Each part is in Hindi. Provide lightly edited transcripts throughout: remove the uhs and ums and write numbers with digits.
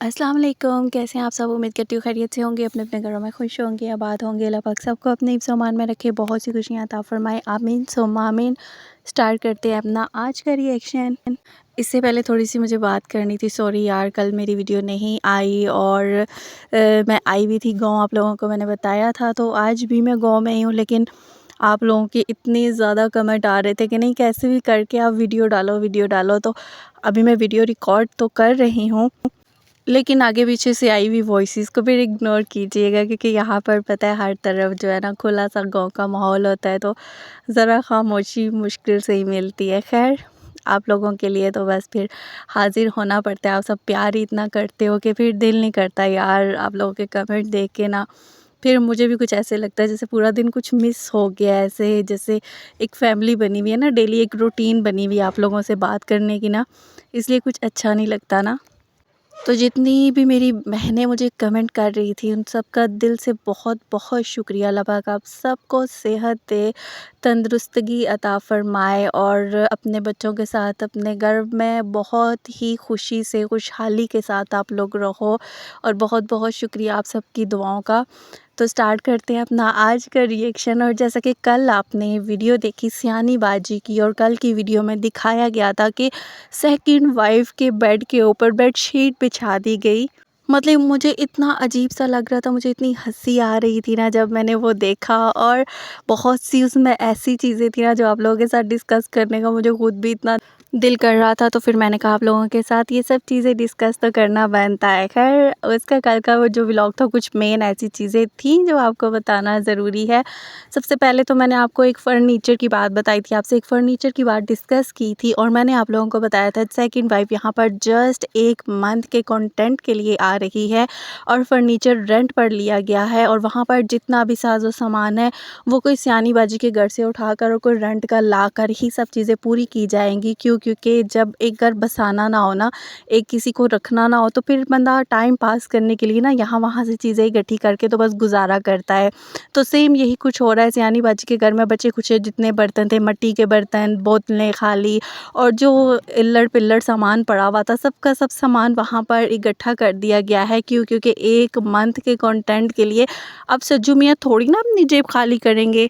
अस्सलाम वालेकुम, कैसे हैं आप सब? उम्मीद करती हूँ खैरियत से होंगे, अपने अपने घरों में खुश होंगे, आबाद होंगे। अल्लाह पाक सबको अपने हिफ्ज़ अमान में रखे, बहुत सी खुशियाँ अता फ़रमाए, आमीन सुम्मा आमीन। स्टार्ट करते हैं अपना आज का रिएक्शन। इससे पहले थोड़ी सी मुझे बात करनी थी। सॉरी यार, कल मेरी वीडियो नहीं आई और मैं आई भी थी गाँव, आप लोगों को मैंने बताया था। तो आज भी मैं गाँव में ही हूँ, लेकिन आप लोगों के इतने ज़्यादा कमेंट आ रहे थे कि नहीं कैसे भी करके आप वीडियो डालो वीडियो डालो। तो अभी मैं वीडियो रिकॉर्ड तो कर रही हूँ, लेकिन आगे पीछे से आई हुई वॉइसेस को फिर इग्नोर कीजिएगा, क्योंकि यहाँ पर पता है हर तरफ जो है ना खुला सा गांव का माहौल होता है, तो ज़रा खामोशी मुश्किल से ही मिलती है। खैर, आप लोगों के लिए तो बस फिर हाज़िर होना पड़ता है। आप सब प्यार ही इतना करते हो कि फिर दिल नहीं करता यार आप लोगों के कमेंट देख के ना। फिर मुझे भी कुछ ऐसे लगता है जैसे पूरा दिन कुछ मिस हो गया है, ऐसे जैसे एक फैमिली बनी हुई है ना, डेली एक रूटीन बनी हुई है आप लोगों से बात करने की ना, इसलिए कुछ अच्छा नहीं लगता ना। तो जितनी भी मेरी बहनें मुझे कमेंट कर रही थी, उन सब का दिल से बहुत बहुत शुक्रिया। अल्लाह पाक आप सबको सेहत दे, तंदुरुस्तगी अता फ़रमाए और अपने बच्चों के साथ अपने घर में बहुत ही खुशी से खुशहाली के साथ आप लोग रहो। और बहुत बहुत शुक्रिया आप सबकी दुआओं का। तो स्टार्ट करते हैं अपना आज का रिएक्शन। और जैसा कि कल आपने वीडियो देखी सियानी बाजी की, और कल की वीडियो में दिखाया गया था कि सेकंड वाइफ के बेड के ऊपर बेडशीट बिछा दी गई। मतलब मुझे इतना अजीब सा लग रहा था, मुझे इतनी हंसी आ रही थी ना जब मैंने वो देखा। और बहुत सी उसमें ऐसी चीज़ें थी ना जो आप लोगों के साथ डिस्कस करने का मुझे खुद भी इतना दिल कर रहा था। तो फिर मैंने कहा आप लोगों के साथ ये सब चीज़ें डिस्कस तो करना बनता है। खैर, उसका कल का वो जो व्लॉग था, कुछ मेन ऐसी चीज़ें थी जो आपको बताना ज़रूरी है। सबसे पहले तो मैंने आपको एक फ़र्नीचर की बात बताई थी, आपसे एक फ़र्नीचर की बात डिस्कस की थी, और मैंने आप लोगों को बताया था सेकंड वाइफ यहाँ पर जस्ट 1 मंथ के कंटेंट के लिए आ रही है और फ़र्नीचर रेंट पर लिया गया है। और वहाँ पर जितना भी साजो सामान है वो कोई सियानी बाजी के घर से उठाकर और कोई रेंट का लाकर ही सब चीज़ें पूरी की जाएंगी। क्योंकि जब एक घर बसाना ना हो ना, एक किसी को रखना ना हो, तो फिर बंदा टाइम पास करने के लिए ना यहाँ वहाँ से चीज़ें इकट्ठी करके तो बस गुजारा करता है। तो सेम यही कुछ हो रहा है सियानी बाजी के घर में। बचे कुछ जितने बर्तन थे, मिट्टी के बर्तन, बोतलें खाली, और जो इल्लड़ पिल्लड़ सामान पड़ा हुआ था, सबका सब सामान वहाँ पर इकट्ठा कर दिया गया है। क्योंकि 1 मंथ के कंटेंट के लिए अब सज्जू मियाँ थोड़ी ना अपनी जेब खाली करेंगे।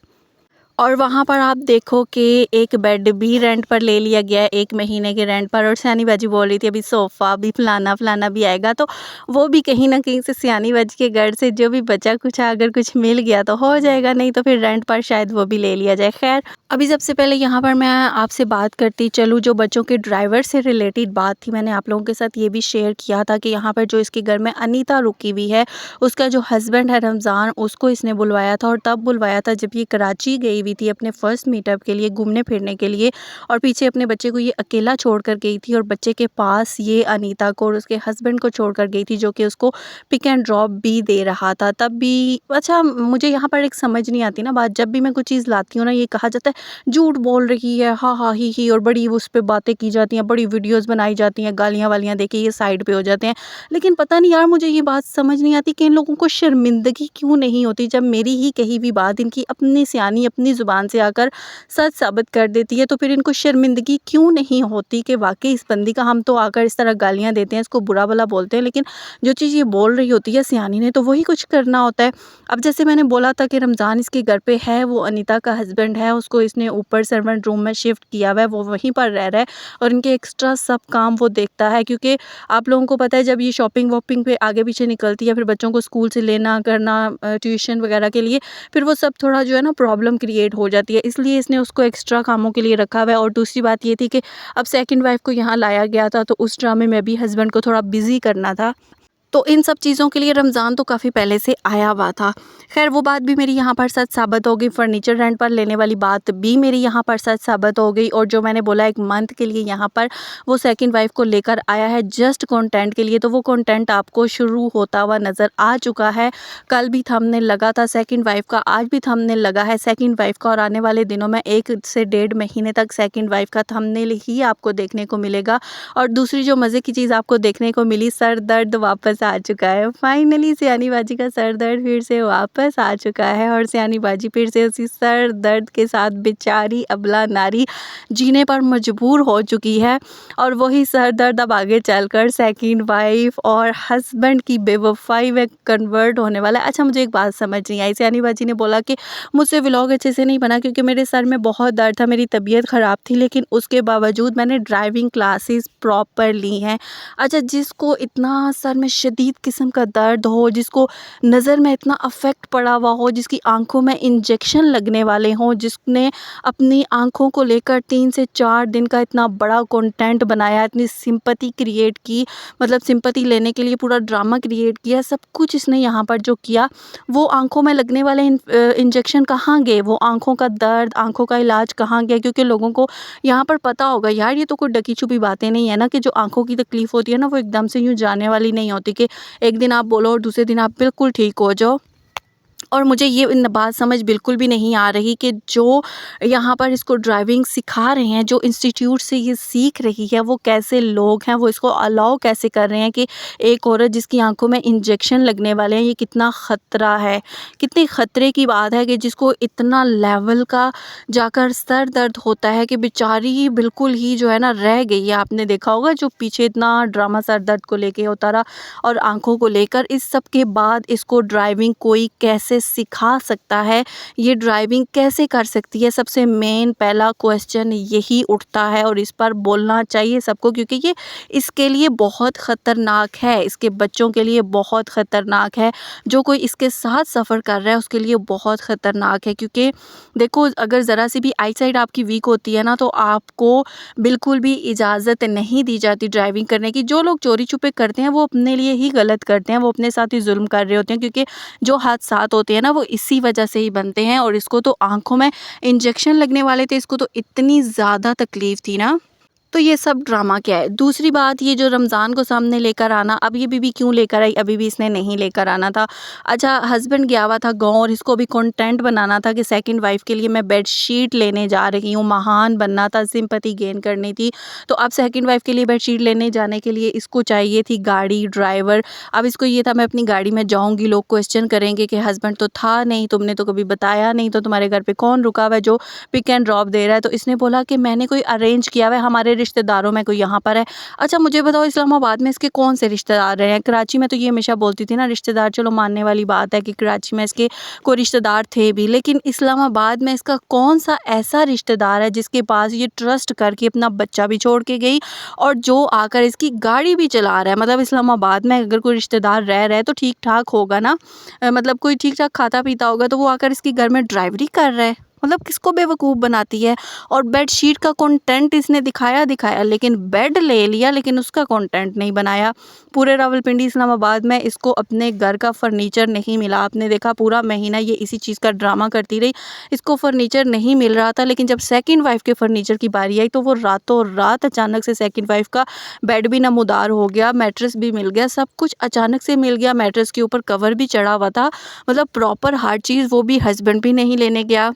और वहाँ पर आप देखो कि एक बेड भी रेंट पर ले लिया गया है 1 महीने के रेंट पर। और सियानी बाजी बोल रही थी अभी सोफ़ा भी फलाना भी आएगा, तो वो भी कहीं न कहीं से सियानी बाजी के घर से जो भी बचा कुछ अगर कुछ मिल गया तो हो जाएगा, नहीं तो फिर रेंट पर शायद वो भी ले लिया जाए। खैर, अभी सबसे पहले यहाँ पर मैं आपसे बात करती चलूँ, जो बच्चों के ड्राइवर से रिलेटेड बात थी, मैंने आप लोगों के साथ ये भी शेयर किया था कि यहाँ पर जो इसके घर में अनीता रुकी हुई है, उसका जो हस्बैंड है रमज़ान, उसको इसने बुलवाया था। और तब बुलवाया था जब ये कराची गई हुई थी अपने फर्स्ट मीटअप के लिए, घूमने फिरने के लिए, और पीछे अपने बच्चे को ये अकेला छोड़ कर गई थी। और बच्चे के पास ये अनीता को और उसके हस्बैंड को छोड़ कर गई थी, जो कि उसको पिक एंड ड्रॉप भी दे रहा था। तब भी अच्छा, मुझे यहाँ पर एक समझ नहीं आती ना बात, जब भी मैं कुछ चीज़ लाती हूँ ना, ये कहा जाता है झूठ बोल रही है, हाँ हाँ ही, और बड़ी उस पर बातें की जाती हैं, बड़ी वीडियोज़ बनाई जाती हैं, गालियाँ वालियाँ देके ये साइड पे हो जाते हैं। लेकिन पता नहीं यार, मुझे ये बात समझ नहीं आती कि इन लोगों को शर्मिंदगी क्यों नहीं होती जब मेरी ही कही हुई बात इनकी अपनी सियानी अपनी ज़ुबान से आकर सच साबित कर देती है। तो फिर इनको शर्मिंदगी क्यों नहीं होती कि वाकई इस बंदी का, हम तो आकर इस तरह गालियाँ देते हैं, इसको बुरा भला बोलते हैं, लेकिन जो चीज़ ये बोल रही होती है सियानी ने, तो वही कुछ करना होता है। अब जैसे मैंने बोला था कि रमज़ान इसके घर पे है, वो अनीता का हस्बैंड है, उसको इसने ऊपर सर्वेंट रूम में शिफ्ट किया हुआ है, वो वहीं पर रह रहा है और इनके एक्स्ट्रा सब काम वो देखता है। क्योंकि आप लोगों को पता है जब ये शॉपिंग वॉपिंग पे आगे पीछे निकलती है, फिर बच्चों को स्कूल से लेना करना, ट्यूशन वगैरह के लिए, फिर वो सब थोड़ा जो है ना प्रॉब्लम क्रिएट हो जाती है, इसलिए इसने उसको एक्स्ट्रा कामों के लिए रखा हुआ है। और दूसरी बात ये थी कि अब सेकंड वाइफ को यहाँ लाया गया था, तो उस ड्रामे में भी हस्बैंड को थोड़ा बिजी करना था। तो इन सब चीज़ों के लिए रमज़ान तो काफ़ी पहले से आया हुआ था। खैर, वो बात भी मेरी यहाँ पर सच साबित हो गई, फ़र्नीचर रेंट पर लेने वाली बात भी मेरी यहाँ पर सच साबित हो गई। और जो मैंने बोला 1 मंथ के लिए यहाँ पर वो सेकंड वाइफ को लेकर आया है जस्ट कंटेंट के लिए, तो वो कंटेंट आपको शुरू होता हुआ नज़र आ चुका है। कल भी थंबनेल लगा था सेकंड वाइफ का, आज भी थंबनेल लगा है सेकंड वाइफ का, और आने वाले दिनों में 1 से 1.5 महीने तक सेकंड वाइफ का थंबनेल ही आपको देखने को मिलेगा। और दूसरी जो मज़े की चीज़ आपको देखने को मिली, सर दर्द वापस आ चुका है। फाइनली सयानी बाजी का सर दर्द फिर से वापस आ चुका है और सयानी बाजी फिर से उसी सर दर्द के साथ बेचारी अबला नारी जीने पर मजबूर हो चुकी है। और वही सर दर्द अब आगे चलकर सेकंड वाइफ और हस्बैंड की बेवफाई में कन्वर्ट होने वाला है। अच्छा, मुझे एक बात समझ नहीं आई। सयानी बाजी ने बोला कि मुझसे व्लॉग अच्छे से नहीं बना क्योंकि मेरे सर में बहुत दर्द था, मेरी तबीयत ख़राब थी, लेकिन उसके बावजूद मैंने ड्राइविंग क्लासेस प्रॉपर ली हैं। अच्छा, जिसको इतना सर में शदीद किस्म का दर्द हो, जिसको नज़र में इतना अफेक्ट पड़ा हुआ हो, जिसकी आंखों में इंजेक्शन लगने वाले हों, जिसने अपनी आंखों को लेकर 3 से 4 दिन का इतना बड़ा कंटेंट बनाया, इतनी सिंपैथी क्रिएट की, मतलब सिंपैथी लेने के लिए पूरा ड्रामा क्रिएट किया, सब कुछ इसने यहाँ पर जो किया, वो आंखों में लगने वाले इंजेक्शन कहाँ गए, वो आंखों का दर्द, आंखों का इलाज कहाँ गया? क्योंकि लोगों को यहाँ पर पता होगा यार, ये तो कोई ढकी छुपी बातें नहीं है ना कि जो आंखों की तकलीफ़ होती है ना, वो एकदम से यूँ जाने वाली नहीं होती कि एक दिन आप बोलो और दूसरे दिन आप बिल्कुल ठीक हो जाओ। और मुझे ये बात समझ बिल्कुल भी नहीं आ रही कि जो यहाँ पर इसको ड्राइविंग सिखा रहे हैं, जो इंस्टीट्यूट से ये सीख रही है, वो कैसे लोग हैं, वो इसको अलाउ कैसे कर रहे हैं कि एक औरत जिसकी आंखों में इंजेक्शन लगने वाले हैं, ये कितना ख़तरा है, कितनी ख़तरे की बात है कि जिसको इतना लेवल का जाकर सर दर्द होता है कि बेचारी बिल्कुल ही जो है ना रह गई है। आपने देखा होगा जो पीछे इतना ड्रामा सर दर्द को लेके होता रहा और आंखों को लेकर, इस सब के बाद इसको ड्राइविंग कोई कैसे सिखा सकता है, ये ड्राइविंग कैसे कर सकती है? सबसे मेन पहला क्वेश्चन यही उठता है और इस पर बोलना चाहिए सबको, क्योंकि ये इसके लिए बहुत ख़तरनाक है, इसके बच्चों के लिए बहुत ख़तरनाक है, जो कोई इसके साथ सफ़र कर रहा है उसके लिए बहुत ख़तरनाक है। क्योंकि देखो, अगर ज़रा सी भी आईसाइट आपकी वीक होती है ना, तो आपको बिल्कुल भी इजाज़त नहीं दी जाती ड्राइविंग करने की। जो लोग चोरी छुपे करते हैं वो अपने लिए ही गलत करते हैं, वो अपने साथ ही जुल्म कर रहे होते हैं, क्योंकि जो हादसात होते हैं ना वो इसी वजह से ही बनते हैं। और इसको तो आंखों में इंजेक्शन लगने वाले थे, इसको तो इतनी ज़्यादा तकलीफ़ थी ना। तो ये सब ड्रामा क्या है? दूसरी बात, ये जो रमज़ान को सामने लेकर आना, अब ये बीवी क्यों लेकर आई? अभी भी इसने नहीं लेकर आना था। अच्छा, हस्बैंड गया हुआ था गाँव और इसको भी कंटेंट बनाना था कि सेकंड वाइफ़ के लिए मैं बेडशीट लेने जा रही हूँ, महान बनना था, सिंपैथी गेन करनी थी। तो अब सेकंड वाइफ़ के लिए बेडशीट लेने जाने के लिए इसको चाहिए थी गाड़ी, ड्राइवर। अब इसको ये था मैं अपनी गाड़ी में जाऊँगी, लोग क्वेश्चन करेंगे कि हस्बैंड तो था नहीं, तुमने तो कभी बताया नहीं, तो तुम्हारे घर पे कौन रुका हुआ है जो पिक एंड ड्रॉप दे रहा है? तो इसने बोला कि मैंने कोई अरेंज किया हुआ है, हमारे रिश्तेदारों में कोई यहाँ पर है। अच्छा, मुझे बताओ इस्लामाबाद में इसके कौन से रिश्तेदार रहे हैं? कराची में तो ये हमेशा बोलती थी ना, रिश्तेदार चलो मानने वाली बात है कि कराची में इसके कोई रिश्तेदार थे भी, लेकिन इस्लामाबाद में इसका कौन सा ऐसा रिश्तेदार है जिसके पास ये ट्रस्ट करके अपना बच्चा भी छोड़ के गई और जो आकर इसकी गाड़ी भी चला रहा है? मतलब इस्लामाबाद में अगर कोई रिश्तेदार रह रहा है तो ठीक ठाक होगा ना, मतलब कोई ठीक ठाक खाता पीता होगा, तो वो आकर इसके घर में ड्राइवरी कर रहा है। मतलब किसको बेवकूफ़ बनाती है? और बेडशीट का कंटेंट इसने दिखाया, लेकिन बेड ले लिया, लेकिन उसका कंटेंट नहीं बनाया। पूरे रावलपिंडी इस्लामाबाद में इसको अपने घर का फर्नीचर नहीं मिला। आपने देखा पूरा महीना ये इसी चीज़ का ड्रामा करती रही, इसको फर्नीचर नहीं मिल रहा था, लेकिन जब सेकंड वाइफ़ के फर्नीचर की बारी आई तो वो रातों रात अचानक से सेकंड वाइफ़ का बेड भी नमूदार हो गया, मैट्रेस भी मिल गया, सब कुछ अचानक से मिल गया। मैट्रेस के ऊपर कवर भी चढ़ा हुआ था, मतलब प्रॉपर हर चीज़, वो भी हस्बैंड भी नहीं लेने गया।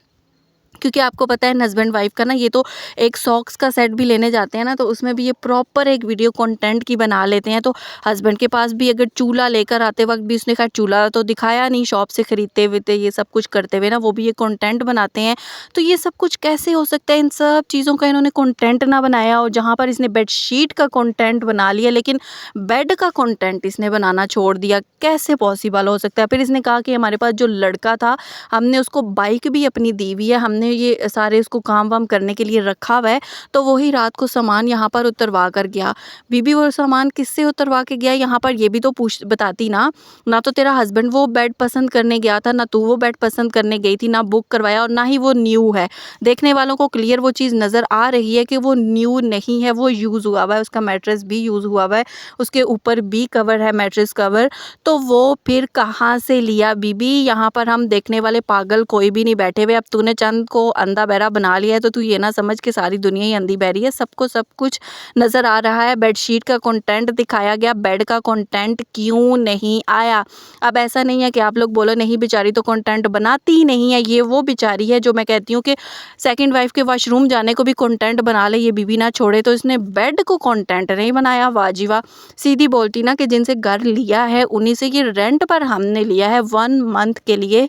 क्योंकि आपको पता है हस्बैंड वाइफ का ना, ये तो एक सॉक्स का सेट भी लेने जाते हैं ना, तो उसमें भी ये प्रॉपर एक वीडियो कंटेंट की बना लेते हैं। तो हस्बैंड के पास भी अगर चूल्हा लेकर आते वक्त भी उसने कहा चूल्हा तो दिखाया नहीं, शॉप से ख़रीदते हुए थे, ये सब कुछ करते हुए ना वो भी ये कंटेंट बनाते हैं। तो ये सब कुछ कैसे हो सकता है? इन सब चीज़ों का इन्होंने कंटेंट ना बनाया, और जहाँ पर इसने बेडशीट का कंटेंट बना लिया लेकिन बेड का कंटेंट इसने बनाना छोड़ दिया, कैसे पॉसिबल हो सकता है? फिर इसने कहा कि हमारे पास जो लड़का था, हमने उसको बाइक भी अपनी दी हुई है, हमने ये सारे उसको काम वाम करने के लिए रखा हुआ है, तो वही रात को सामान यहाँ पर उतरवा कर गया। बीबी वो सामान किससे उतरवा के गया यहाँ पर, ये भी तो पूछ बताती ना। ना तो तेरा हस्बैंड वो बेड पसंद करने गया था, ना तू वो बेड पसंद करने गई थी, ना बुक करवाया, और ना ही वो न्यू है। देखने वालों को क्लियर वो चीज़ नज़र आ रही है कि वो न्यू नहीं है, वो यूज़ हुआ हुआ है, उसका मैट्रेस भी यूज़ हुआ हुआ है, उसके ऊपर भी कवर है, मैट्रेस कवर। तो वो फिर कहाँ से लिया बीबी? यहाँ पर हम देखने वाले पागल कोई भी नहीं बैठे हुए। अब तूने चंद को अंधा बहरा बना लिया है तो तू ये ना समझ के सारी दुनिया ही अंधी बहरी है। सबको सब कुछ नज़र आ रहा है। बेडशीट का कंटेंट दिखाया गया, बेड का कंटेंट क्यों नहीं आया? अब ऐसा नहीं है कि आप लोग बोलो नहीं बेचारी तो कंटेंट बनाती ही नहीं है। ये वो बेचारी है जो मैं कहती हूँ कि सेकंड वाइफ के वॉशरूम जाने को भी कंटेंट बना ले, ये बीबी ना छोड़े, तो इसने बेड को कंटेंट नहीं बनाया। वाह जी वाह। सीधी बोलती ना कि जिनसे घर लिया है उन्हीं से ये रेंट पर हमने लिया है 1 मंथ के लिए।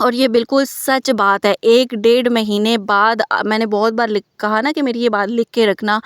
और ये बिल्कुल सच बात है। 1 डेढ़ महीने बाद मैंने बहुत बार कहा ना कि मेरी ये बात लिख के रखना,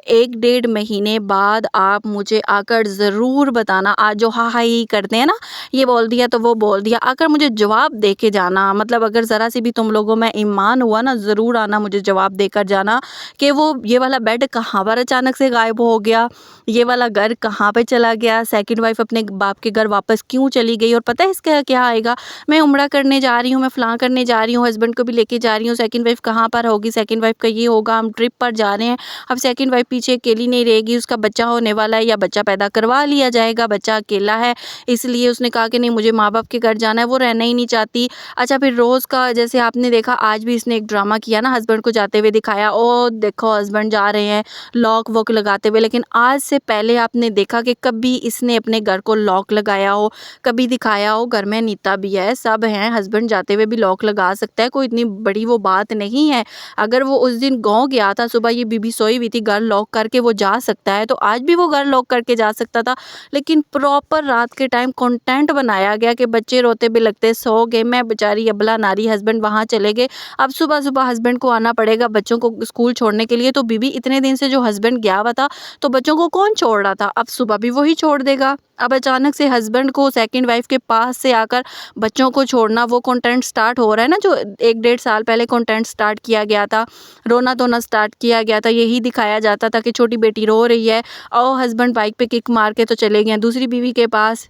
1 डेढ़ महीने बाद आप मुझे आकर ज़रूर बताना। आज जो हाँ हाँ ही करते हैं ना, ये बोल दिया तो वो बोल दिया, आकर मुझे जवाब दे के जाना। मतलब अगर ज़रा सी भी तुम लोगों में ईमान हुआ ना, ज़रूर आना, मुझे जवाब देकर जाना कि वो ये वाला बेड कहाँ पर अचानक से गायब हो गया, ये वाला घर कहाँ पे चला गया, सेकंड वाइफ अपने बाप के घर वापस क्यों चली गई। और पता है इसका क्या आएगा? मैं उम्रा करने जा रही हूँ, मैं फ़लाँ करने जा रही हूँ, हस्बैंड को भी लेके जा रही हूँ, सेकंड वाइफ कहाँ पर होगी, सेकंड वाइफ का ये होगा, हम ट्रिप पर जा रहे हैं। अब सेकंड वाइफ पीछे अकेली नहीं रहेगी, उसका बच्चा होने वाला है या बच्चा पैदा करवा लिया जाएगा, बच्चा अकेला है इसलिए उसने कहा कि नहीं मुझे माँ बाप के घर जाना है, वो रहना ही नहीं चाहती। अच्छा फिर रोज़ का जैसे आपने देखा, आज भी इसने एक ड्रामा किया ना, हस्बैंड को जाते हुए दिखाया, ओ देखो हस्बैंड जा रहे हैं लॉक वॉक लगाते हुए। लेकिन आज से पहले आपने देखा कि कभी इसने अपने घर को लॉक लगाया हो, कभी दिखाया हो? घर में नीता भी है, सब हैं, हस्बैंड जाते हुए भी लॉक लगा सकता है, कोई इतनी बड़ी वो बात नहीं है। अगर वो उस दिन गाँव गया था, सुबह ये बीबी सोई हुई थी, घर लॉक करके वो जा सकता है, तो आज भी वो घर लॉक करके जा सकता था। लेकिन प्रॉपर रात के टाइम कंटेंट बनाया गया कि बच्चे रोते भी लगते सो गए, मैं बेचारी अबला नारी, हस्बैंड वहाँ चले गए, अब सुबह सुबह हस्बैंड को आना पड़ेगा बच्चों को स्कूल छोड़ने के लिए। तो बीबी इतने दिन से जो हस्बैंड गया हुआ था तो बच्चों को कौन छोड़ रहा था, अब सुबह भी वही छोड़ देगा। अब अचानक से हस्बैंड को सेकंड वाइफ के पास से आकर बच्चों को छोड़ना, वो कंटेंट स्टार्ट हो रहा है ना जो 1 डेढ़ साल पहले कंटेंट स्टार्ट किया गया था, रोना धोना स्टार्ट किया गया था। यही दिखाया जाता था कि छोटी बेटी रो रही है और हस्बैंड बाइक पे किक मार के तो चले गए दूसरी बीवी के पास।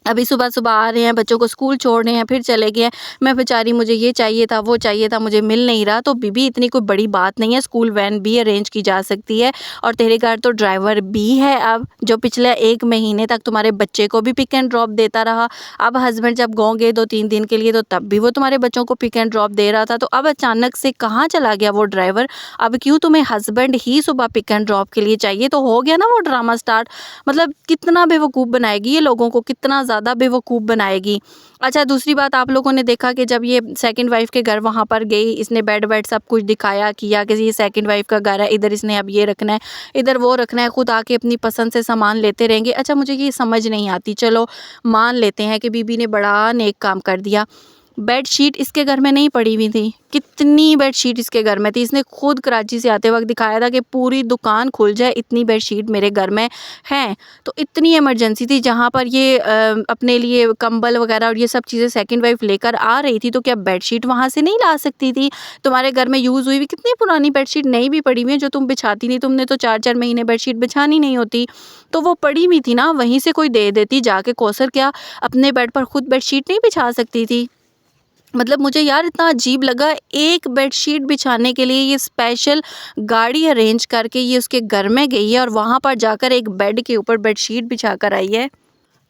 अभी सुबह सुबह आ रहे हैं, बच्चों को स्कूल छोड़ रहे हैं, फिर चले गए हैं। मैं बेचारी मुझे ये चाहिए था, वो चाहिए था, मुझे मिल नहीं रहा। तो बीबी इतनी कोई बड़ी बात नहीं है, स्कूल वैन भी अरेंज की जा सकती है और तेरे घर तो ड्राइवर भी है अब, जो पिछले 1 महीने तक तुम्हारे बच्चे को भी पिक एंड ड्रॉप देता रहा। अब हस्बैंड जब गाँव गए 2-3 दिन के लिए तो तब भी वो तुम्हारे बच्चों को पिक एंड ड्रॉप दे रहा था। तो अब अचानक से कहाँ चला गया वो ड्राइवर? अब क्यों तुम्हें हस्बैंड ही सुबह पिक एंड ड्रॉप के लिए चाहिए? तो हो गया ना वो ड्रामा स्टार्ट। मतलब कितना बेवकूफ़ बनाएगी ये लोगों को, कितना ज़्यादा बेवकूफ़ बनाएगी। अच्छा दूसरी बात, आप लोगों ने देखा कि जब ये सेकंड वाइफ के घर वहाँ पर गई, इसने बेड वेड सब कुछ दिखाया किया कि ये सेकंड वाइफ का घर है, इधर इसने अब ये रखना है, इधर वो रखना है, खुद आके अपनी पसंद से सामान लेते रहेंगे। अच्छा मुझे ये समझ नहीं आती, चलो मान लेते हैं कि बीबी ने बड़ा नेक काम कर दिया, बेडशीट इसके घर में नहीं पड़ी हुई थी, कितनी बेडशीट इसके घर में थी। इसने खुद कराची से आते वक्त दिखाया था कि पूरी दुकान खुल जाए इतनी बेडशीट मेरे घर में हैं। तो इतनी इमरजेंसी थी, जहाँ पर ये अपने लिए कंबल वगैरह और ये सब चीज़ें सेकंड वाइफ लेकर आ रही थी, तो क्या बेडशीट वहाँ से नहीं ला सकती थी? तुम्हारे घर में यूज़ हुई हुई कितनी पुरानी बेडशीट नहीं भी पड़ी हुई है जो तुम बिछाती नहीं, तुमने तो 4-4 महीने बेडशीट बिछानी नहीं होती, तो वो पड़ी हुई थी ना, वहीं से कोई दे देती जाके। कौसर क्या अपने बेड पर खुद बेडशीट नहीं बिछा सकती थी? मतलब मुझे यार इतना अजीब लगा, एक बेडशीट बिछाने के लिए ये स्पेशल गाड़ी अरेंज करके ये उसके घर में गई है और वहाँ पर जाकर एक बेड के ऊपर बेडशीट बिछा कर आई है।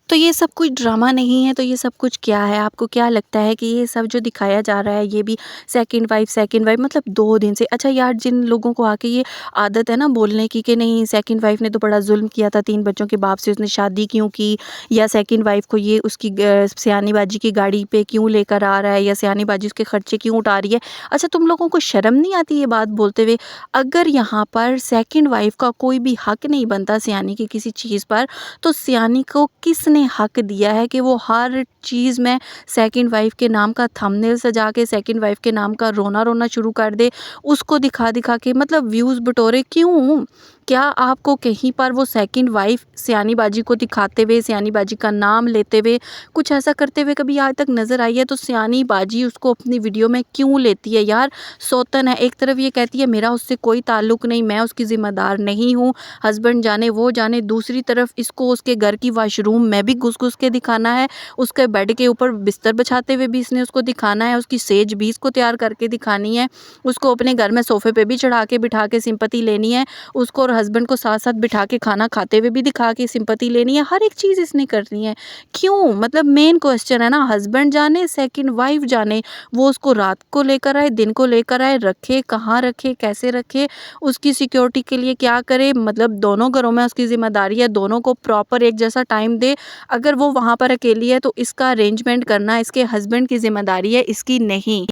तो ये सब कुछ ड्रामा नहीं है तो ये सब कुछ क्या है? आपको क्या लगता है कि ये सब जो दिखाया जा रहा है ये भी सेकंड वाइफ मतलब 2 दिन से? अच्छा यार, जिन लोगों को आके ये आदत है ना बोलने की कि नहीं सेकंड वाइफ ने तो बड़ा जुल्म किया था, 3 बच्चों के बाप से उसने शादी क्यों की, या सेकंड वाइफ को ये उसकी सयानी बाजी की गाड़ी पे क्यों लेकर आ रहा है, या सयानी बाजी उसके खर्चे क्यों उठा रही है? अच्छा तुम लोगों को शर्म नहीं आती ये बात बोलते हुए? अगर यहाँ पर सेकंड वाइफ का कोई भी हक नहीं बनता सयानी की किसी चीज़ पर, तो सयानी को किसने हक दिया है कि वो हर चीज़ में सेकंड वाइफ के नाम का थंबनेल सजा के सेकंड वाइफ के नाम का रोना शुरू कर दे, उसको दिखा दिखा के? मतलब व्यूज़ बटोरे क्यों? क्या आपको कहीं पर वो सेकंड वाइफ सयानी बाजी को दिखाते हुए, सयानी बाजी का नाम लेते हुए, कुछ ऐसा करते हुए कभी आज तक नज़र आई है? तो सयानी बाजी उसको अपनी वीडियो में क्यों लेती है यार? सौतन है, एक तरफ ये कहती है मेरा उससे कोई ताल्लुक़ नहीं, मैं उसकी ज़िम्मेदार नहीं हूँ, हस्बैंड जाने वो जाने, दूसरी तरफ इसको उसके घर की वॉशरूम में भी घुस-घुस के दिखाना है, उसके बेड के ऊपर बिस्तर बिछाते हुए भी इसने उसको दिखाना है, उसकी सेज भी इसको तैयार करके दिखानी है, उसको अपने घर में सोफ़े पे भी चढ़ा के बिठा के सिंपैथी लेनी है, उसको और हस्बैंड को साथ साथ बिठा के खाना खाते हुए भी दिखा के सिंपैथी लेनी है, हर एक चीज़ इसने करनी है। क्यों? मतलब मेन क्वेश्चन है ना, हस्बैंड जाने, सेकंड वाइफ जाने, वो उसको रात को लेकर आए, दिन को लेकर आए, रखे कहाँ रखे, कैसे रखे, उसकी सिक्योरिटी के लिए क्या करे, मतलब दोनों घरों में उसकी ज़िम्मेदारी है, दोनों को प्रॉपर एक जैसा टाइम दे। अगर वो वहाँ पर अकेली है तो इसका अरेंजमेंट करना इसके हस्बैंड की ज़िम्मेदारी है, इसकी नहीं।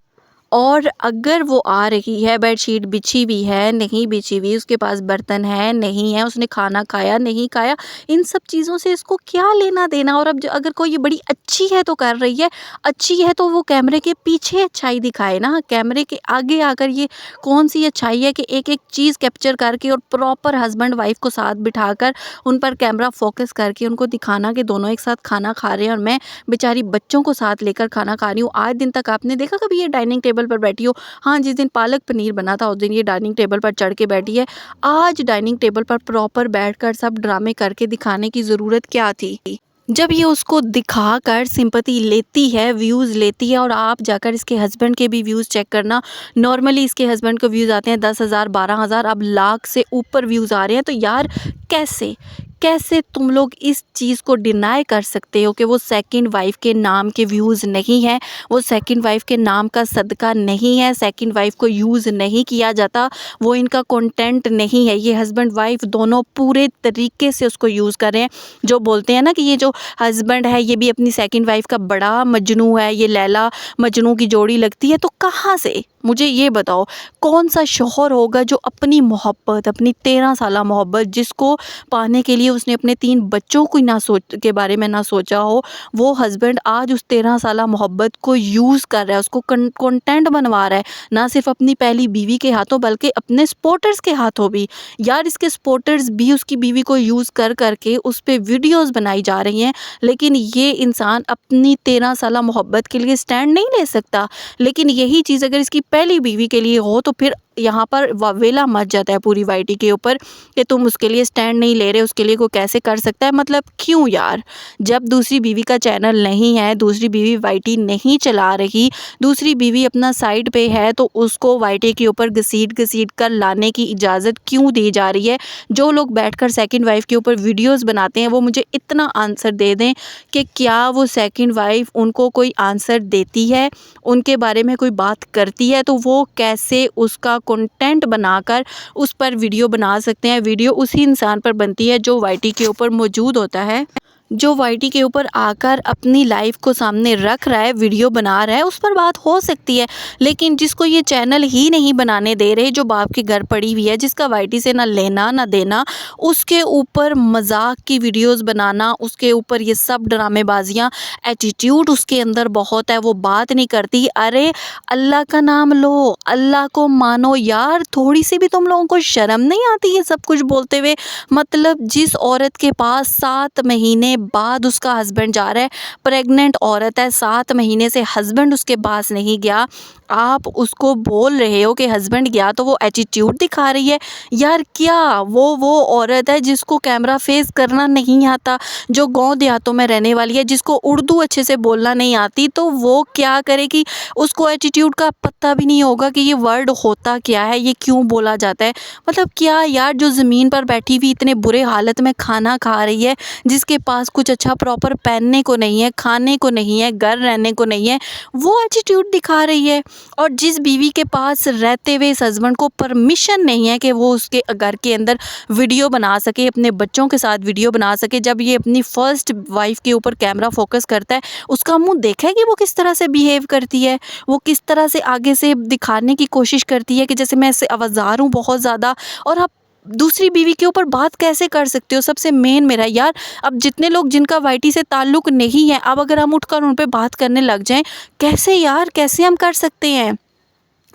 और अगर वो आ रही है, बेडशीट बिछी हुई है, नहीं बिछी हुई, उसके पास बर्तन है, नहीं है, उसने खाना खाया, नहीं खाया, इन सब चीज़ों से इसको क्या लेना देना। और अब अगर कोई ये बड़ी अच्छी है तो कर रही है, अच्छी है तो वो कैमरे के पीछे अच्छाई दिखाए ना, कैमरे के आगे आकर ये कौन सी अच्छाई है कि एक एक चीज़ कैप्चर करके और प्रॉपर हस्बैंड वाइफ को साथ बिठाकर उन पर कैमरा फोकस करके उनको दिखाना कि दोनों एक साथ खाना खा रहे हैं और मैं बेचारी बच्चों को साथ लेकर खाना खा रही हूँ। आज दिन तक आपने देखा कभी ये डाइनिंग टेबल पर बैठी हो? हाँ, जिस दिन पालक पनीर बना था उस दिन ये डाइनिंग टेबल पर चढ़ के बैठी है। आज डाइनिंग टेबल पर प्रॉपर बैठकर सब ड्रामे करके दिखाने की ज़रूरत क्या थी? जब ये उसको दिखाकर सिंपैथी लेती है, व्यूज़ लेती है, और आप जाकर इसके हस्बैंड के भी व्यूज़ चेक करना। नॉर्मली इसके हस्बैंड को व्यूज़ आते हैं 10,000 12,000, अब लाख से ऊपर व्यूज़ आ रहे हैं। तो यार कैसे कैसे तुम लोग इस चीज़ को डिनाई कर सकते हो कि वो सेकंड वाइफ के नाम के व्यूज़ नहीं है, वो सेकंड वाइफ के नाम का सदका नहीं है, सेकंड वाइफ को यूज़ नहीं किया जाता, वो इनका कंटेंट नहीं है। ये हस्बैंड वाइफ दोनों पूरे तरीके से उसको यूज़ कर रहे हैं। जो बोलते हैं ना कि ये जो हस्बैंड है ये भी अपनी सेकंड वाइफ का बड़ा मजनू है, ये लैला मजनू की जोड़ी लगती है। तो कहाँ से, मुझे ये बताओ, कौन सा शौहर होगा जो अपनी मोहब्बत, अपनी 13 साला मोहब्बत जिसको पाने के लिए उसने अपने 3 बच्चों को ना सोच के बारे में ना सोचा हो, वो हस्बैंड आज उस 13 साला मोहब्बत को यूज़ कर रहा है, उसको कंटेंट बनवा रहा है, ना सिर्फ अपनी पहली बीवी के हाथों बल्कि अपने सपोर्टर्स के हाथों भी। यार इसके सपोर्टर्स भी उसकी बीवी को यूज़ कर करके उस पर वीडियोज़ बनाई जा रही हैं, लेकिन ये इंसान अपनी 13 साला मोहब्बत के लिए स्टैंड नहीं ले सकता। लेकिन यही चीज़ अगर इसकी पहली बीवी के लिए हो तो फिर यहाँ पर वावेला मच जाता है पूरी वाइटी के ऊपर कि तुम उसके लिए स्टैंड नहीं ले रहे, उसके लिए कोई कैसे कर सकता है। मतलब क्यों यार? जब दूसरी बीवी का चैनल नहीं है, दूसरी बीवी वाइटी नहीं चला रही, दूसरी बीवी अपना साइड पे है, तो उसको वाइटी के ऊपर घसीट घसीट कर लाने की इजाज़त क्यों दी जा रही है? जो लोग बैठकर सेकंड वाइफ के ऊपर वीडियोज़ बनाते हैं वो मुझे इतना आंसर दे दें कि क्या वो सेकंड वाइफ उनको कोई आंसर देती है, उनके बारे में कोई बात करती है, तो वो कैसे उसका कंटेंट बनाकर उस पर वीडियो बना सकते हैं। वीडियो उसी इंसान पर बनती है जो वाइटी के ऊपर मौजूद होता है, जो वाइटी के ऊपर आकर अपनी लाइफ को सामने रख रहा है, वीडियो बना रहा है, उस पर बात हो सकती है। लेकिन जिसको ये चैनल ही नहीं बनाने दे रहे, जो बाप के घर पड़ी हुई है, जिसका वाइटी से ना लेना ना देना, उसके ऊपर मजाक की वीडियोस बनाना, उसके ऊपर ये सब ड्रामेबाजियाँ, एटीट्यूड उसके अंदर बहुत है, वो बात नहीं करती। अरे अल्लाह का नाम लो, अल्लाह को मानो यार, थोड़ी सी भी तुम लोगों को शर्म नहीं आती ये सब कुछ बोलते हुए? मतलब जिस औरत के पास 7 महीने बाद उसका हस्बैंड जा रहा है, प्रेग्नेंट औरत है, 7 महीने से हस्बैंड उसके पास नहीं गया, आप उसको बोल रहे हो कि हस्बैंड गया, तो वो एटीट्यूड दिखा रही है। यार क्या वो औरत है जिसको कैमरा फेस करना नहीं आता, जो गांव देहातों में रहने वाली है, जिसको उर्दू अच्छे से बोलना नहीं आती, तो वो क्या करेगी? उसको एटीट्यूड का पता भी नहीं होगा कि ये वर्ड होता क्या है, ये क्यों बोला जाता है। मतलब क्या यार, जो ज़मीन पर बैठी हुई इतने बुरे हालत में खाना खा रही है, जिसके पास कुछ अच्छा प्रॉपर पहनने को नहीं है, खाने को नहीं है, घर रहने को नहीं है, वो एटीट्यूड दिखा रही है। और जिस बीवी के पास रहते हुए इस हस्बैंड को परमिशन नहीं है कि वो उसके घर के अंदर वीडियो बना सके, अपने बच्चों के साथ वीडियो बना सके, जब ये अपनी फर्स्ट वाइफ के ऊपर कैमरा फोकस करता है, उसका मुंह देखा है कि वो किस तरह से बिहेव करती है, वो किस तरह से आगे से दिखाने की कोशिश करती है कि जैसे मैं इससे आवाज़ार हूँ बहुत ज़्यादा। और आप दूसरी बीवी के ऊपर बात कैसे कर सकते हो? सबसे मेन मेरा यार, अब जितने लोग जिनका वाइटी से ताल्लुक़ नहीं है, अब अगर हम उठकर उन पे बात करने लग जाएं, कैसे यार, कैसे हम कर सकते हैं?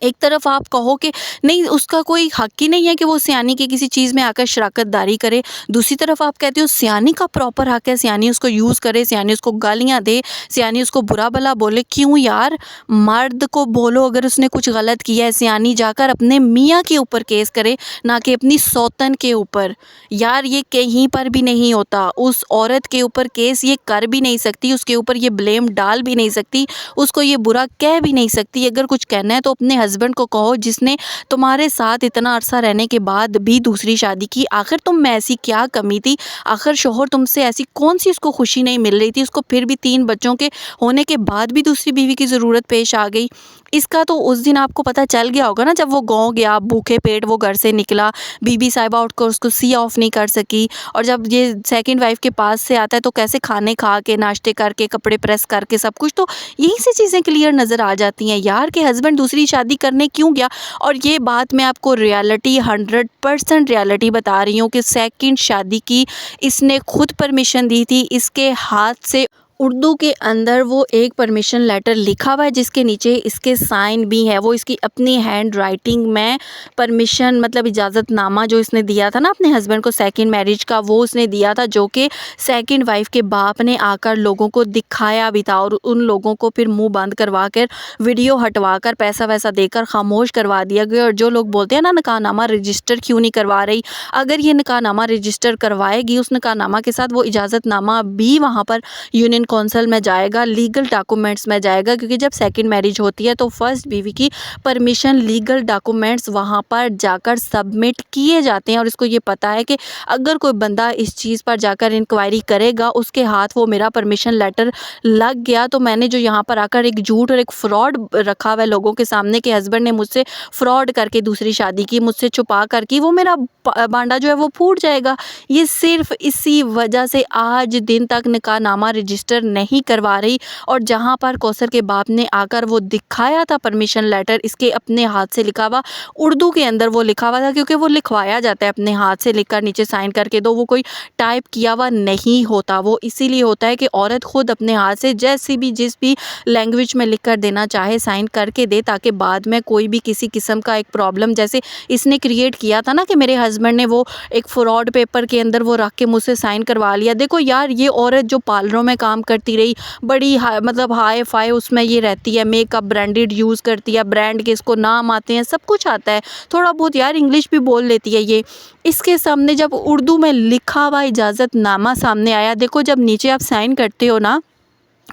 एक तरफ आप कहो कि नहीं, उसका कोई हक ही नहीं है कि वो सियानी की किसी चीज़ में आकर शराकतदारी करे, दूसरी तरफ आप कहते हो सियानी का प्रॉपर हक है, सियानी उसको यूज़ करे, सियानी उसको गालियाँ दे, सियानी उसको बुरा भला बोले। क्यों यार? मर्द को बोलो अगर उसने कुछ गलत किया है, सियानी जाकर अपने मियाँ के ऊपर केस करे, ना कि अपनी सौतन के ऊपर। यार ये कहीं पर भी नहीं होता, उस औरत के ऊपर केस ये कर भी नहीं सकती, उसके ऊपर ये ब्लेम डाल भी नहीं सकती, उसको ये बुरा कह भी नहीं सकती। अगर कुछ कहना है तो अपने हस्बैंड को कहो जिसने तुम्हारे साथ इतना अरसा रहने के बाद भी दूसरी शादी की। आखिर तुम में ऐसी क्या कमी थी? आखिर शौहर तुमसे ऐसी कौन सी उसको खुशी नहीं मिल रही थी? उसको फिर भी 3 बच्चों के होने के बाद भी दूसरी बीवी की ज़रूरत पेश आ गई। इसका तो उस दिन आपको पता चल गया होगा ना, जब वो गाँव गया, भूखे पेट वो घर से निकला, बीबी साहिबा उठकर उसको सी ऑफ नहीं कर सकी। और जब ये सेकंड वाइफ के पास से आता है तो कैसे खाने खा के, नाश्ते करके, कपड़े प्रेस करके, सब कुछ, तो यही सी चीज़ें क्लियर नज़र आ जाती हैं यार कि हस्बैंड दूसरी शादी करने क्यों गया। और ये बात मैं आपको रियलिटी 100% रियलिटी बता रही हूँ कि सेकंड शादी की इसने खुद परमिशन दी थी। इसके हाथ से उर्दू के अंदर वो एक परमिशन लेटर लिखा हुआ है जिसके नीचे इसके साइन भी है। वो इसकी अपनी हैंड राइटिंग में परमिशन, मतलब इजाज़तनामा जो इसने दिया था ना अपने हस्बैंड को सेकंड मैरिज का, वो उसने दिया था, जो कि सेकंड वाइफ के बाप ने आकर लोगों को दिखाया भी था। और उन लोगों को फिर मुंह बंद करवा कर, वीडियो हटवा कर, पैसा वैसा देकर खामोश करवा दिया गया। और जो लोग बोलते हैं ना निकाहनामा रजिस्टर क्यों नहीं करवा रही, अगर ये निकाहनामा रजिस्टर करवाएगी, उस निकाहनामा के साथ वो इजाज़तनामा भी वहाँ पर यूनियन कौंसिल में जाएगा, लीगल डॉक्यूमेंट्स में जाएगा। क्योंकि जब सेकंड मैरिज होती है तो फर्स्ट बीवी की परमिशन, लीगल डॉक्यूमेंट्स वहाँ पर जाकर सबमिट किए जाते हैं। और इसको ये पता है कि अगर कोई बंदा इस चीज़ पर जाकर इंक्वायरी करेगा, उसके हाथ वो मेरा परमिशन लेटर लग गया, तो मैंने जो यहाँ पर आकर एक झूठ और एक फ्रॉड रखा हुआ है लोगों के सामने कि हस्बैंड ने मुझसे फ्रॉड करके दूसरी शादी की, मुझसे छुपा कर की, वो मेरा बांडा जो है वो फूट जाएगा। ये सिर्फ इसी वजह से आज दिन तक निकाहनामा रजिस्टर नहीं करवा रही। और जहां पर कौसर के बाप ने आकर वो दिखाया था परमिशन लेटर, इसके अपने हाथ से लिखा हुआ, उर्दू के अंदर वो लिखा हुआ था, क्योंकि वो लिखवाया जाता है अपने हाथ से लिखकर नीचे साइन करके दो, वो कोई टाइप किया हुआ नहीं होता। वो इसीलिए होता है कि औरत खुद अपने हाथ से जैसी भी जिस भी लैंग्वेज में लिख कर देना चाहे साइन करके दे, ताकि बाद में कोई भी किसी किस्म का एक प्रॉब्लम, जैसे इसने क्रिएट किया था ना कि मेरे हस्बैंड ने वो एक फ्रॉड पेपर के अंदर वो रख के मुझसे साइन करवा लिया। देखो यार, ये औरत जो पार्लरों में काम करती रही, बड़ी मतलब हाई फाई उसमें ये रहती है, मेकअप ब्रांडेड यूज़ करती है, ब्रांड के इसको नाम आते हैं, सब कुछ आता है, थोड़ा बहुत यार इंग्लिश भी बोल लेती है ये। इसके सामने जब उर्दू में लिखा हुआ इजाज़तनामा सामने आया, देखो जब नीचे आप साइन करते हो ना,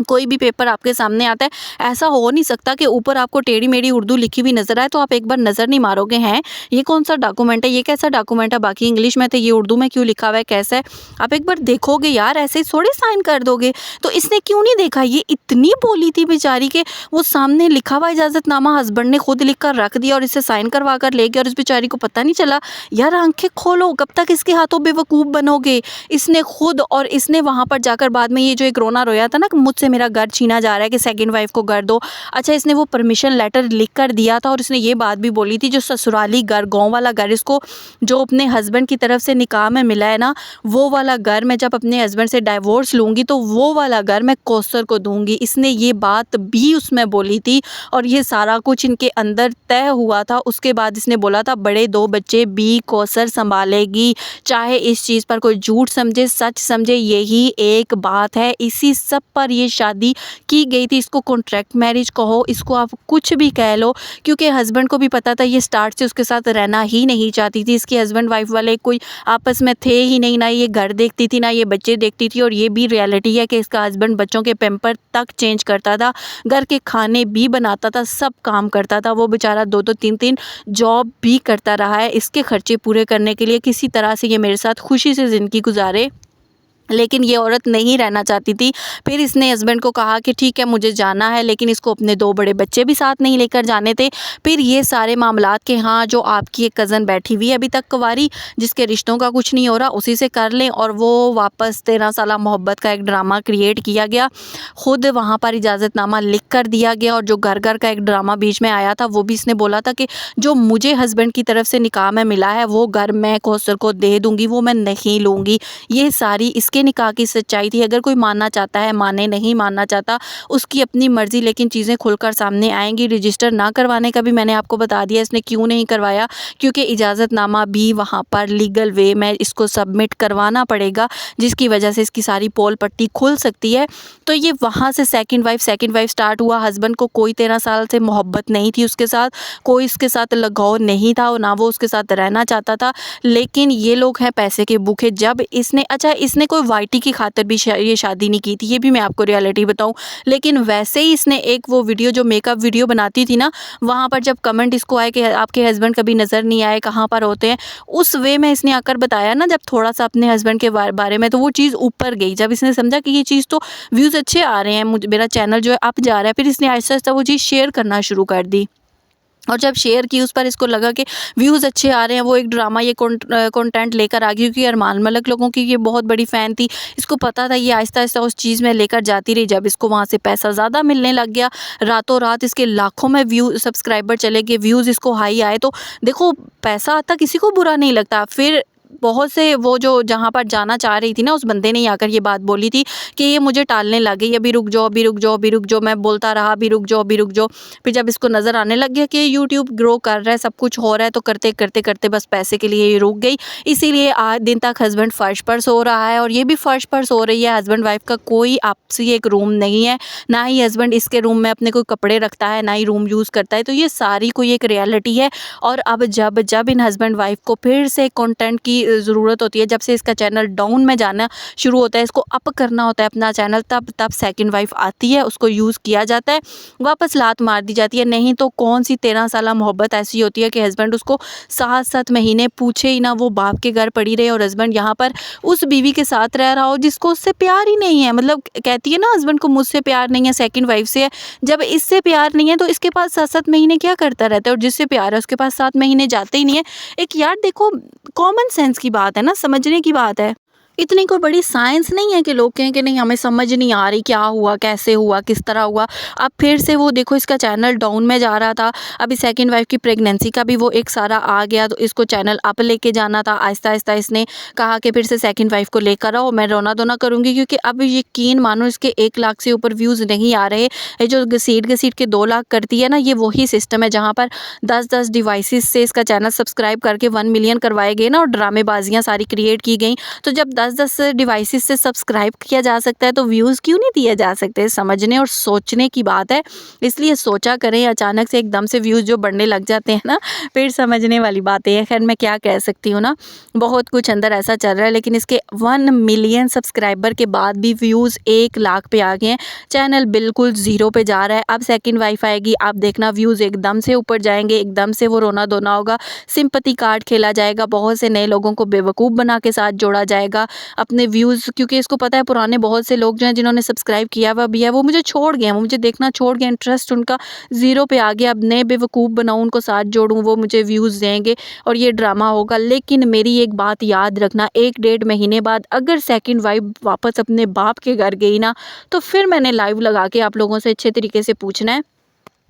कोई भी पेपर आपके सामने आता है, ऐसा हो नहीं सकता कि ऊपर आपको टेढ़ी मेढ़ी उर्दू लिखी हुई नज़र आए तो आप एक बार नज़र नहीं मारोगे, हैं ये कौन सा डॉक्यूमेंट है, ये कैसा डॉक्यूमेंट है, बाकी इंग्लिश में थे, ये उर्दू में क्यों लिखा हुआ है, कैसा है, आप एक बार देखोगे यार, ऐसे ही थोड़े साइन कर दोगे। तो इसने क्यों नहीं देखा, ये इतनी बोली थी बेचारी के वो सामने लिखा हुआ इजाज़तनामा हस्बैंड ने खुद लिख कर रख दिया और इसे साइन करवा कर ले गया, और इस बेचारी को पता नहीं चला। यार आंखें खोलो, कब तक इसके हाथों बेवकूफ़ बनोगे। इसने खुद, और इसने वहाँ पर जाकर बाद में ये जो एक रोना रोया था ना कि मुझसे मेरा घर छीना जा रहा है कि सेकंड वाइफ को घर दो, अच्छा इसने वो परमिशन लेटर लिख कर दिया था। और इसने ये बात भी बोली थी, जो ससुराली घर, गांव वाला घर, इसको जो अपने हस्बैंड की तरफ से निकाह में मिला है ना, वो वाला घर मैं जब अपने हस्बैंड से डाइवोर्स लूँगी तो वो वाला घर मैं कौसर को दूँगी। इसने ये बात भी उसमें बोली थी और ये सारा कुछ इनके अंदर तय हुआ था। उसके बाद इसने बोला था बड़े 2 बच्चे भी कौसर संभालेगी, चाहे इस चीज़ पर कोई झूठ समझे सच समझे, यही एक बात है। इसी सब पर ये शादी की गई थी। इसको कॉन्ट्रैक्ट मैरिज कहो, इसको आप कुछ भी कह लो, क्योंकि हस्बैंड को भी पता था ये स्टार्ट से उसके साथ रहना ही नहीं चाहती थी। इसके हस्बैंड वाइफ वाले कोई आपस में थे ही नहीं, ना ये घर देखती थी ना ये बच्चे देखती थी। और ये भी रियलिटी है कि इसका हस्बैंड बच्चों के पैम्पर तक चेंज करता था, घर के खाने भी बनाता था, सब काम करता था। वो बेचारा 2-2 3-3 जॉब भी करता रहा है इसके खर्चे पूरे करने के लिए। किसी तरह से ये मेरे साथ खुशी से ज़िंदगी गुजारे, लेकिन ये औरत नहीं रहना चाहती थी। फिर इसने हस्बैंड को कहा कि ठीक है मुझे जाना है, लेकिन इसको अपने 2 बड़े बच्चे भी साथ नहीं लेकर जाने थे। फिर ये सारे मामलात के हाँ जो आपकी एक कज़न बैठी हुई है अभी तक कुंवारी, जिसके रिश्तों का कुछ नहीं हो रहा, उसी से कर लें। और वो वापस 13 साल मोहब्बत का एक ड्रामा क्रिएट किया गया, खुद वहाँ पर इजाज़तनामा लिख कर दिया गया। और जो घर घर का एक ड्रामा बीच में आया था, वो भी इसने बोला था कि जो मुझे हस्बैंड की तरफ से निकाह में मिला है वो घर मैं कौसर को दे दूँगी, वो मैं नहीं लूँगी। ये सारी के निकाह की सच्चाई थी। अगर कोई मानना चाहता है माने, नहीं मानना चाहता उसकी अपनी मर्जी, लेकिन चीज़ें खुलकर सामने आएंगी। रजिस्टर ना करवाने का भी मैंने आपको बता दिया इसने क्यों नहीं करवाया, क्योंकि इजाज़तनामा भी वहाँ पर लीगल वे में इसको सबमिट करवाना पड़ेगा, जिसकी वजह से इसकी सारी पोल पट्टी खुल सकती है। तो ये वहाँ से सेकंड वाइफ स्टार्ट हुआ। हस्बैंड को कोई 13 साल से मोहब्बत नहीं थी उसके साथ, कोई इसके साथ लगाव नहीं था, ना वो उसके साथ रहना चाहता था। लेकिन ये लोग हैं पैसे के भूखे। जब इसने, अच्छा इसने कोई वाईटी की खातिर भी ये शादी नहीं की थी, ये भी मैं आपको रियलिटी बताऊँ। लेकिन वैसे ही इसने एक वो वीडियो जो मेकअप वीडियो बनाती थी ना, वहाँ पर जब कमेंट इसको आए कि आपके हस्बैंड कभी नज़र नहीं आए, कहाँ पर होते हैं, उस वे में इसने आकर बताया ना जब थोड़ा-सा अपने हस्बैंड के बारे में, तो वो चीज़ ऊपर गई। जब इसने समझा कि ये चीज़ तो व्यूज़ अच्छे आ रहे हैं, मेरा चैनल जो है अप जा रहा है, फिर इसने आहिस्ता-आहिस्ता वो चीज़ शेयर करना शुरू कर दी। और जब शेयर की उस पर इसको लगा कि व्यूज़ अच्छे आ रहे हैं, वो एक ड्रामा ये कंटेंट लेकर आ गई, क्योंकि अरमान मलिक लोगों की ये बहुत बड़ी फ़ैन थी। इसको पता था ये आहिस्ता-आहिस्ता उस चीज़ में लेकर जाती रही। जब इसको वहाँ से पैसा ज़्यादा मिलने लग गया, रातों रात इसके लाखों में सब्सक्राइबर चले गए, व्यूज़ इसको हाई आए, तो देखो पैसा आता किसी को बुरा नहीं लगता। फिर बहुत से वो जो जहाँ पर जाना चाह रही थी ना, उस बंदे ने ही आकर ये बात बोली थी कि ये मुझे टालने लग गई, अभी रुक जाओ, अभी रुक जाओ, अभी रुक जाओ। मैं बोलता रहा, अभी रुक जाओ, अभी रुक जाओ। फिर जब इसको नज़र आने लग गया कि यूट्यूब ग्रो कर रहा है, सब कुछ हो रहा है, तो करते बस पैसे के लिए ये रुक गई। इसीलिए आज दिन तक हस्बैंड फ़र्श पर सो रहा है और ये भी फ़र्श पर सो रही है। हस्बैंड वाइफ का कोई आपसी एक रूम नहीं है, ना ही हस्बैंड इसके रूम में अपने कोई कपड़े रखता है, ना ही रूम यूज़ करता है। तो ये सारी कोई एक रियलिटी है। और अब जब इन हस्बैंड वाइफ को फिर से कंटेंट की ज़रूरत होती है, जब से इसका चैनल डाउन में जाना शुरू होता है, इसको अप करना होता है अपना चैनल, तब सेकंड वाइफ आती है, उसको यूज़ किया जाता है, वापस लात मार दी जाती है। नहीं तो कौन सी 13 साला मोहब्बत ऐसी होती है कि हस्बैंड उसको 7-7 महीने पूछे ही ना, वो बाप के घर पड़ी रहे और हस्बैंड यहाँ पर उस बीवी के साथ रह रहा हो जिसको उससे प्यार ही नहीं है। मतलब कहती है ना, हस्बैंड को मुझसे प्यार नहीं है, सेकंड वाइफ से है। जब इससे प्यार नहीं है तो इसके पास 7-7 महीने क्या करता रहता है, और जिससे प्यार है उसके पास 7 महीने जाते ही नहीं है। एक यार देखो, कॉमन सेंस की बात है ना, समझने की बात है। इतनी कोई बड़ी साइंस नहीं है कि लोग कहें कि नहीं हमें समझ नहीं आ रही क्या हुआ, कैसे हुआ, किस तरह हुआ। अब फिर से वो देखो, इसका चैनल डाउन में जा रहा था, अभी सेकंड वाइफ की प्रेगनेंसी का भी वो एक सारा आ गया, तो इसको चैनल अप लेके जाना था। आहिस्ता-आहिस्ता इसने कहा कि फिर से सेकंड वाइफ को लेकर आओ, मैं रोना-धोना करूँगी, क्योंकि अब यकीन मानो इसके 1 लाख से ऊपर व्यूज़ नहीं आ रहे। ये जो घसीट-घसीट के 2 लाख करती है ना, ये वही सिस्टम है जहाँ पर 10-10 डिवाइसेज़ से इसका चैनल सब्सक्राइब करके 1 मिलियन करवाए गए ना, और ड्रामेबाज़ियाँ सारी क्रिएट की गई। तो जब 10-10 डिवाइसेस से सब्सक्राइब किया जा सकता है, तो व्यूज़ क्यों नहीं दिए जा सकते? समझने और सोचने की बात है, इसलिए सोचा करें। अचानक से एकदम से व्यूज़ जो बढ़ने लग जाते हैं ना, फिर समझने वाली बातें हैं। खैर मैं क्या कह सकती हूँ ना, बहुत कुछ अंदर ऐसा चल रहा है, लेकिन इसके 1 मिलियन सब्सक्राइबर के बाद भी व्यूज़ 1 लाख पे आ गए हैं। चैनल बिल्कुल ज़ीरो पे जा रहा है। अब सेकंड वाइफ आएगी, आप देखना व्यूज़ एकदम से ऊपर जाएंगे, एकदम से वो रोना धोना होगा, सिंपैथी कार्ड खेला जाएगा, बहुत से नए लोगों को बेवकूफ़ बना के साथ जोड़ा जाएगा अपने व्यूज़, क्योंकि इसको पता है पुराने बहुत से लोग जो हैं जिन्होंने सब्सक्राइब किया हुआ भी है, वो मुझे छोड़ गए हैं, वो मुझे देखना छोड़ गए, इंटरेस्ट उनका ज़ीरो पे आ गया। अब नए बेवकूफ़ बनाऊँ, उनको साथ जोड़ूँ, वो मुझे व्यूज़ देंगे और ये ड्रामा होगा। लेकिन मेरी एक बात याद रखना, 1-1.5 महीने बाद अगर सेकंड वाइफ वापस अपने बाप के घर गई ना, तो फिर मैंने लाइव लगा के आप लोगों से अच्छे तरीके से पूछना है,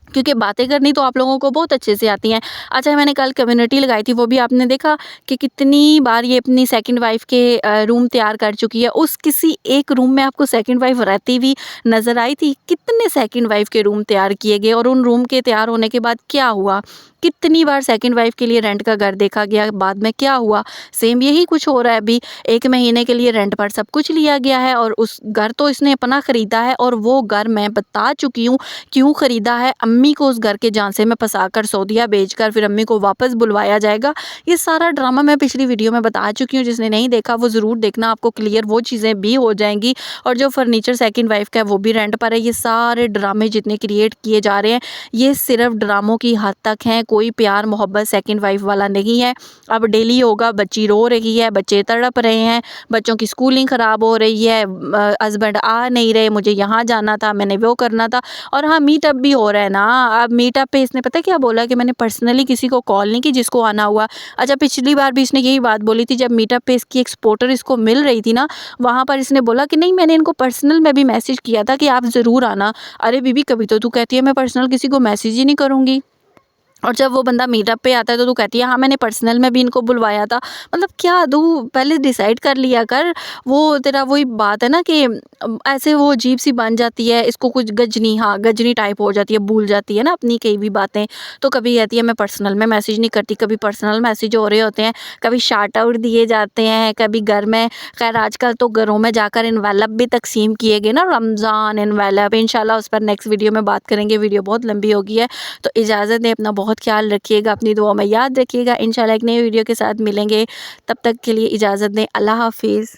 क्योंकि बातें करनी तो आप लोगों को बहुत अच्छे से आती हैं। अच्छा, मैंने कल कम्युनिटी लगाई थी, वो भी आपने देखा कि कितनी बार ये अपनी सेकंड वाइफ के रूम तैयार कर चुकी है। उस किसी एक रूम में आपको सेकंड वाइफ रहती हुई नज़र आई थी? कितने सेकंड वाइफ के रूम तैयार किए गए, और उन रूम के तैयार होने के बाद क्या हुआ? कितनी बार सेकंड वाइफ के लिए रेंट का घर देखा गया, बाद में क्या हुआ? सेम यही कुछ हो रहा है अभी। 1 महीने के लिए रेंट पर सब कुछ लिया गया है, और उस घर तो इसने अपना ख़रीदा है, और वो घर मैं बता चुकी हूँ क्यों ख़रीदा है। अम्मी को उस घर के झांसे में फंसाकर सौदिया बेचकर फिर अम्मी को वापस बुलवाया जाएगा। ये सारा ड्रामा मैं पिछली वीडियो में बता चुकी हूँ, जिसने नहीं देखा वो ज़रूर देखना, आपको क्लियर वो चीज़ें भी हो जाएंगी। और जो फर्नीचर सेकंड वाइफ का है वो भी रेंट पर है। ये सारे ड्रामे जितने क्रिएट किए जा रहे हैं, ये सिर्फ ड्रामों की हद तक हैं, कोई प्यार मोहब्बत सेकंड वाइफ वाला नहीं है। अब डेली होगा, बच्ची रो रही है, बच्चे तड़प रहे हैं, बच्चों की स्कूलिंग ख़राब हो रही है, हस्बैंड आ नहीं रहे, मुझे यहाँ जाना था, मैंने वो करना था। और हाँ, मीटअप भी हो रहा है ना। अब मीटअप पे इसने पता क्या बोला कि मैंने पर्सनली किसी को कॉल नहीं की जिसको आना हुआ। अच्छा, पिछली बार भी इसने यही बात बोली थी, जब मीटअप पे इसकी एक्सपोर्टर इसको मिल रही थी ना, वहाँ पर इसने बोला कि नहीं, मैंने इनको पर्सनल में भी मैसेज किया था कि आप ज़रूर आना। अरे बीबी, कभी तो तू कहती है मैं पर्सनल किसी को मैसेज ही नहीं करूँगी, और जब वो बंदा मीटअप पे आता है तो तू कहती है हाँ मैंने पर्सनल में भी इनको बुलवाया था। मतलब क्या, तू पहले डिसाइड कर लिया कर। वो तेरा वही बात है ना कि ऐसे वो अजीब सी बन जाती है, इसको कुछ गजनी, हाँ गजनी टाइप हो जाती है, भूल जाती है ना अपनी कई भी बातें। तो कभी कहती है मैं पर्सनल में मैसेज नहीं करती, कभी पर्सनल मैसेज हो रहे होते हैं, कभी शार्ट आउट दिए जाते हैं, कभी घर में। खैर आजकल तो घरों में जाकर इन्वेलप भी तकसीम किए गए ना, रमज़ान इन्वेलप। इंशाल्लाह उस पर नेक्स्ट वीडियो में बात करेंगे, वीडियो बहुत लंबी हो गई है। तो इजाज़त दें, अपना बहुत ख्याल रखिएगा, अपनी दुआ में याद रखिएगा। इंशाल्लाह एक नई वीडियो के साथ मिलेंगे, तब तक के लिए इजाज़त दें। अल्लाह हाफ़िज़।